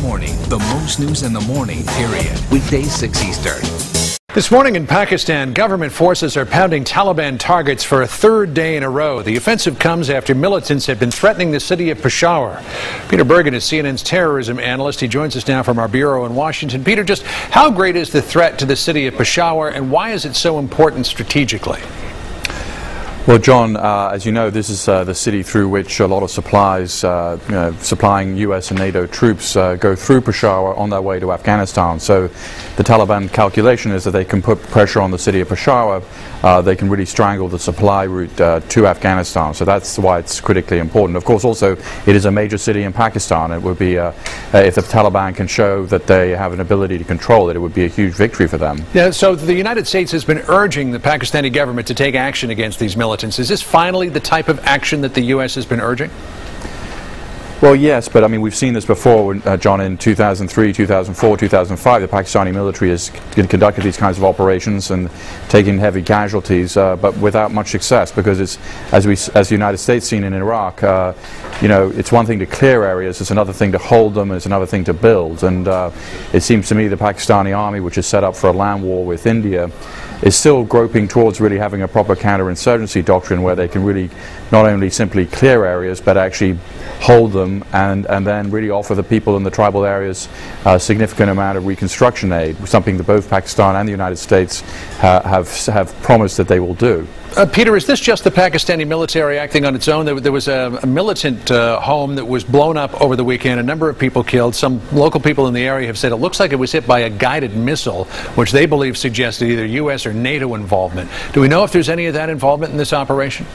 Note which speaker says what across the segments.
Speaker 1: morning. The most news in the morning, period. Weekdays 6 Eastern.
Speaker 2: This morning in Pakistan, government forces are pounding Taliban targets for a third day in a row. The offensive comes after militants have been threatening the city of Peshawar. Peter Bergen is CNN's terrorism analyst. He joins us now from our bureau in Washington. Peter, just how great is the threat to the city of Peshawar, and why is it so important strategically?
Speaker 3: Well, John, as you know, this is the city through which a lot of supplies, supplying U.S. and NATO troops, go through Peshawar on their way to Afghanistan. So the Taliban calculation is that they can put pressure on the city of Peshawar. They can really strangle the supply route to Afghanistan. So that's why it's critically important. Of course, also, it is a major city in Pakistan. It would be, if the Taliban can show that they have an ability to control it, it would be a huge victory for them.
Speaker 2: Yeah, so the United States has been urging the Pakistani government to take action against these militants. Is this finally the type of action that the U.S. has been urging?
Speaker 3: Well, yes, but I mean, we've seen this before, John, in 2003, 2004, 2005. The Pakistani military has conducted these kinds of operations and taken heavy casualties, but without much success, because it's, as the United States seen in Iraq, you know, it's one thing to clear areas, it's another thing to hold them, and it's another thing to build. And it seems to me the Pakistani army, which is set up for a land war with India, is still groping towards really having a proper counterinsurgency doctrine where they can really not only simply clear areas but actually hold them and then really offer the people in the tribal areas a significant amount of reconstruction aid, something that both Pakistan and the United States have promised that they will do.
Speaker 2: Peter, is this just the Pakistani military acting on its own? There was a militant home that was blown up over the weekend, a number of people killed. Some local people in the area have said it looks like it was hit by a guided missile, which they believe suggested either U.S. or NATO involvement. Do we know if there's any of that involvement in this operation?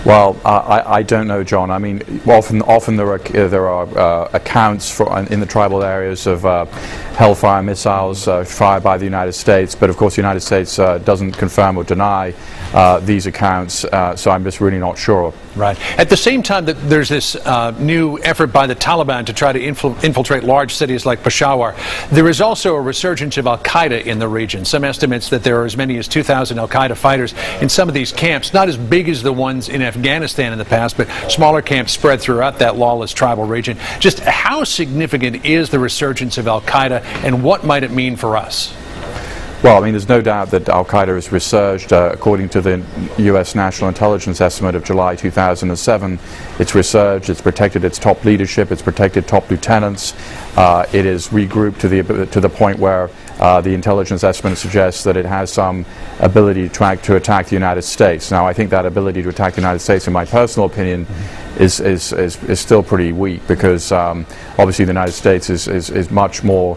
Speaker 3: Well, I don't know, John. I mean, often there are accounts in the tribal areas of Hellfire missiles fired by the United States, but of course the United States doesn't confirm or deny these accounts, so I'm just really not sure.
Speaker 2: Right. At the same time that there's this new effort by the Taliban to try to infiltrate large cities like Peshawar, there is also a resurgence of al-Qaeda in the region. Some estimates that there are as many as 2,000 al-Qaeda fighters in some of these camps, not as big as the ones in Afghanistan in the past, but smaller camps spread throughout that lawless tribal region. Just how significant is the resurgence of al-Qaeda, and what might it mean for us?
Speaker 3: Well, I mean, there's no doubt that al-Qaeda has resurged. According to the U.S. National Intelligence estimate of July 2007, it's resurged, it's protected its top leadership, it's protected top lieutenants, it is regrouped to the point where the intelligence estimate suggests that it has some ability to attack the United States. Now, I think that ability to attack the United States, in my personal opinion, is still pretty weak, because obviously the United States is much more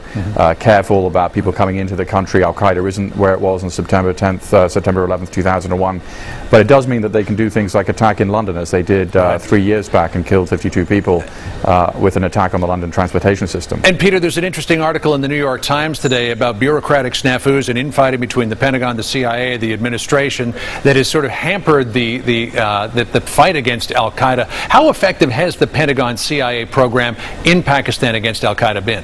Speaker 3: careful about people coming into the country. Al-Qaeda isn't where it was on September 11th, 2001. But it does mean that they can do things like attack in London, as they did 3 years back and killed 52 people with an attack on the London transportation system.
Speaker 2: And Peter, there's an interesting article in the New York Times today about bureaucratic snafus and infighting between the Pentagon, the CIA, the administration that has sort of hampered the fight against al-Qaeda. How effective has the Pentagon-CIA program in Pakistan against al-Qaeda been?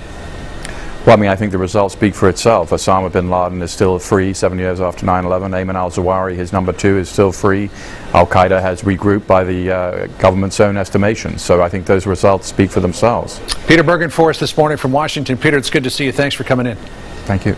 Speaker 3: Well, I mean, I think the results speak for itself. Osama bin Laden is still free 7 years after 9/11. Ayman al-Zawahiri, his number 2, is still free. Al-Qaeda has regrouped by the government's own estimations. So I think those results speak for themselves.
Speaker 2: Peter Bergen for us this morning from Washington. Peter, it's good to see you. Thanks for coming in.
Speaker 3: Thank you.